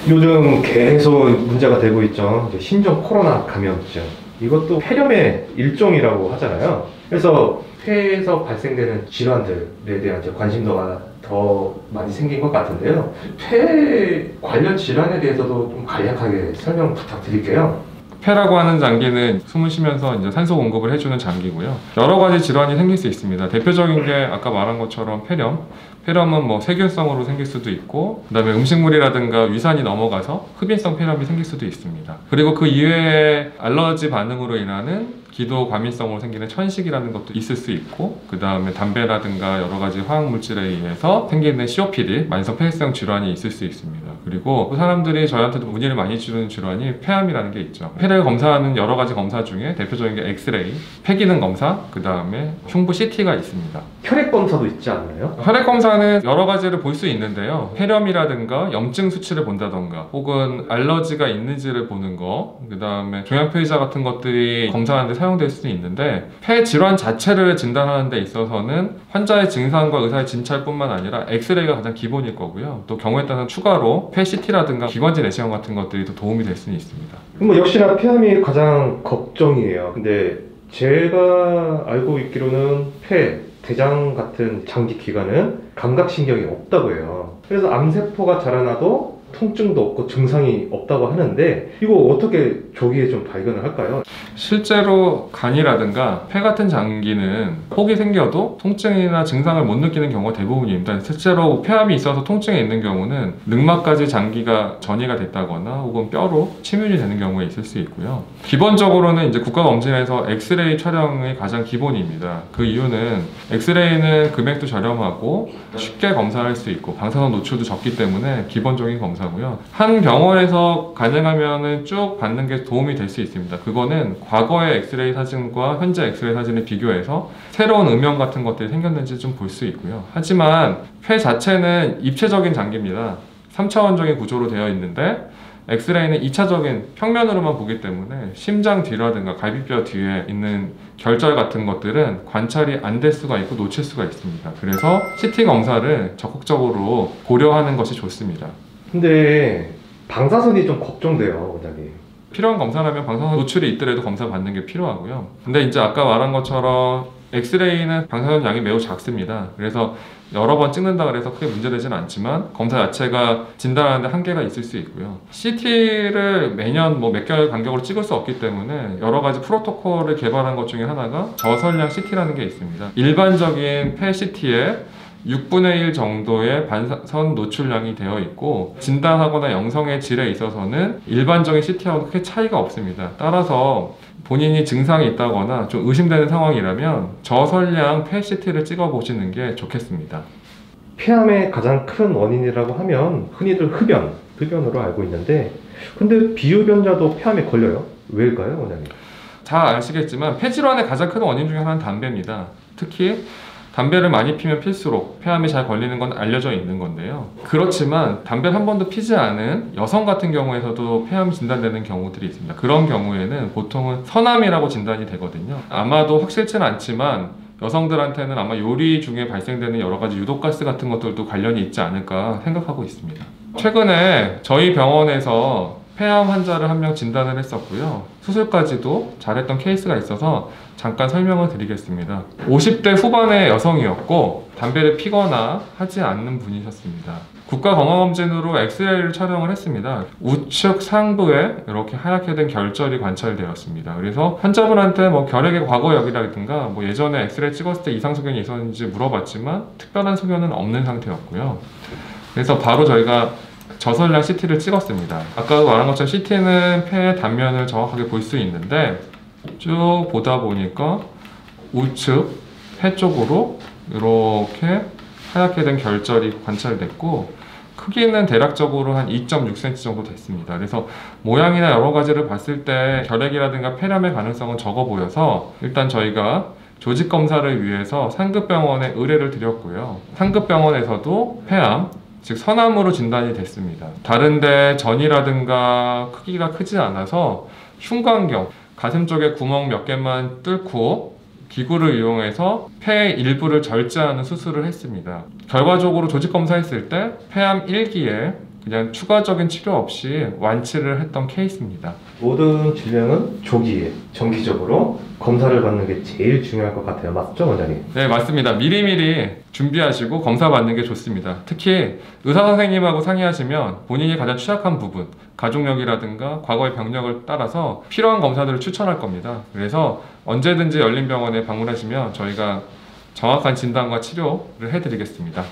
요즘 계속 문제가 되고 있죠. 이제 신종 코로나 감염증. 이것도 폐렴의 일종이라고 하잖아요. 그래서 폐에서 발생되는 질환들에 대한 이제 관심도가 더 많이 생긴 것 같은데요. 폐 관련 질환에 대해서도 좀 간략하게 설명 부탁드릴게요. 폐라고 하는 장기는 숨을 쉬면서 이제 산소 공급을 해주는 장기고요. 여러 가지 질환이 생길 수 있습니다. 대표적인 게 아까 말한 것처럼 폐렴. 폐렴은 뭐 세균성으로 생길 수도 있고, 그다음에 음식물이라든가 위산이 넘어가서 흡인성 폐렴이 생길 수도 있습니다. 그리고 그 이외에 알러지 반응으로 인하는 기도 과민성으로 생기는 천식이라는 것도 있을 수 있고, 그 다음에 담배라든가 여러 가지 화학 물질에 의해서 생기는 COPD, 만성 폐쇄성 질환이 있을 수 있습니다. 그리고 그 사람들이 저희한테도 문의를 많이 주는 질환이 폐암이라는 게 있죠. 폐를 검사하는 여러 가지 검사 중에 대표적인 게 엑스레이, 폐기능 검사, 그 다음에 흉부 CT가 있습니다. 혈액 검사도 있지 않나요? 혈액 검사는 여러 가지를 볼 수 있는데요. 폐렴이라든가 염증 수치를 본다던가, 혹은 알러지가 있는지를 보는 거, 그 다음에 종양표의자 같은 것들이 검사하는데 사용될 수도 있는데, 폐 질환 자체를 진단하는 데 있어서는 환자의 증상과 의사의 진찰뿐만 아니라 엑스레이가 가장 기본일 거고요. 또 경우에 따라서 추가로 폐 CT라든가 기관지 내시경 같은 것들이 더 도움이 될 수는 있습니다. 뭐 역시나 폐암이 가장 걱정이에요. 근데 제가 알고 있기로는 폐, 대장 같은 장기 기관은 감각신경이 없다고 해요. 그래서 암세포가 자라나도 통증도 없고 증상이 없다고 하는데, 이거 어떻게 조기에 좀 발견을 할까요? 실제로 간이라든가 폐 같은 장기는 혹이 생겨도 통증이나 증상을 못 느끼는 경우가 대부분입니다. 실제로 폐암이 있어서 통증이 있는 경우는 늑막까지 장기가 전이가 됐다거나 혹은 뼈로 침윤이 되는 경우가 있을 수 있고요. 기본적으로는 이제 국가검진에서 엑스레이 촬영이 가장 기본입니다. 그 이유는 엑스레이는 금액도 저렴하고 쉽게 검사할 수 있고 방사선 노출도 적기 때문에 기본적인 검사고요. 한 병원에서 가능하면 쭉 받는 게 도움이 될 수 있습니다. 그거는 과거의 엑스레이 사진과 현재 엑스레이 사진을 비교해서 새로운 음영 같은 것들이 생겼는지 좀 볼 수 있고요. 하지만 폐 자체는 입체적인 장기입니다. 3차원적인 구조로 되어 있는데, 엑스레이는 2차적인 평면으로만 보기 때문에 심장 뒤라든가 갈비뼈 뒤에 있는 결절 같은 것들은 관찰이 안 될 수가 있고 놓칠 수가 있습니다. 그래서 CT 검사를 적극적으로 고려하는 것이 좋습니다. 근데 방사선이 좀 걱정돼요, 원장님. 필요한 검사라면 방사선 노출이 있더라도 검사 받는 게 필요하고요. 근데 이제 아까 말한 것처럼 엑스레이는 방사선 양이 매우 작습니다. 그래서 여러 번 찍는다 그래서 크게 문제되지는 않지만 검사 자체가 진단하는데 한계가 있을 수 있고요. CT를 매년 몇 개월 간격으로 찍을 수 없기 때문에 여러 가지 프로토콜을 개발한 것 중에 하나가 저설량 CT라는 게 있습니다. 일반적인 폐 CT에 6분의 1 정도의 반사선 노출량이 되어 있고, 진단하거나 영상의 질에 있어서는 일반적인 CT하고 크게 차이가 없습니다. 따라서 본인이 증상이 있다거나 좀 의심되는 상황이라면 저설량 폐 CT를 찍어 보시는 게 좋겠습니다. 폐암의 가장 큰 원인이라고 하면 흔히들 흡연으로 알고 있는데, 근데 비흡연자도 폐암에 걸려요? 왜일까요, 원장님? 잘 아시겠지만 폐질환의 가장 큰 원인 중에 하나는 담배입니다. 특히 담배를 많이 피면 필수록 폐암이 잘 걸리는 건 알려져 있는 건데요. 그렇지만 담배를 한 번도 피지 않은 여성 같은 경우에서도 폐암이 진단되는 경우들이 있습니다. 그런 경우에는 보통은 선암이라고 진단이 되거든요. 아마도 확실치는 않지만 여성들한테는 아마 요리 중에 발생되는 여러 가지 유독가스 같은 것들도 관련이 있지 않을까 생각하고 있습니다. 최근에 저희 병원에서 폐암 환자를 한 명 진단을 했었고요. 수술까지도 잘했던 케이스가 있어서 잠깐 설명을 드리겠습니다. 50대 후반의 여성이었고 담배를 피거나 하지 않는 분이셨습니다. 국가건강검진으로 엑스레이를 촬영을 했습니다. 우측 상부에 이렇게 하얗게 된 결절이 관찰되었습니다. 그래서 환자분한테 결핵의 과거 여기라든가 예전에 엑스레이 찍었을 때 이상 소견이 있었는지 물어봤지만 특별한 소견은 없는 상태였고요. 그래서 바로 저희가 저설량 CT를 찍었습니다. 아까 말한 것처럼 CT는 폐의 단면을 정확하게 볼 수 있는데, 쭉 보다 보니까 우측 폐 쪽으로 이렇게 하얗게 된 결절이 관찰됐고, 크기는 대략적으로 한 2.6cm 정도 됐습니다. 그래서 모양이나 여러 가지를 봤을 때 결핵이라든가 폐렴의 가능성은 적어 보여서 일단 저희가 조직 검사를 위해서 상급병원에 의뢰를 드렸고요. 상급병원에서도 폐암, 즉 선암으로 진단이 됐습니다. 다른데 전이라든가 크기가 크지 않아서 흉곽경, 가슴 쪽에 구멍 몇 개만 뚫고 기구를 이용해서 폐 일부를 절제하는 수술을 했습니다. 결과적으로 조직 검사했을 때 폐암 1기에 그냥 추가적인 치료 없이 완치를 했던 케이스입니다. 모든 질병은 조기에 정기적으로 검사를 받는 게 제일 중요할 것 같아요. 맞죠, 원장님? 네, 맞습니다. 미리미리 준비하시고 검사 받는 게 좋습니다. 특히 의사 선생님하고 상의하시면 본인이 가장 취약한 부분, 가족력이라든가 과거의 병력을 따라서 필요한 검사들을 추천할 겁니다. 그래서 언제든지 열린병원에 방문하시면 저희가 정확한 진단과 치료를 해드리겠습니다.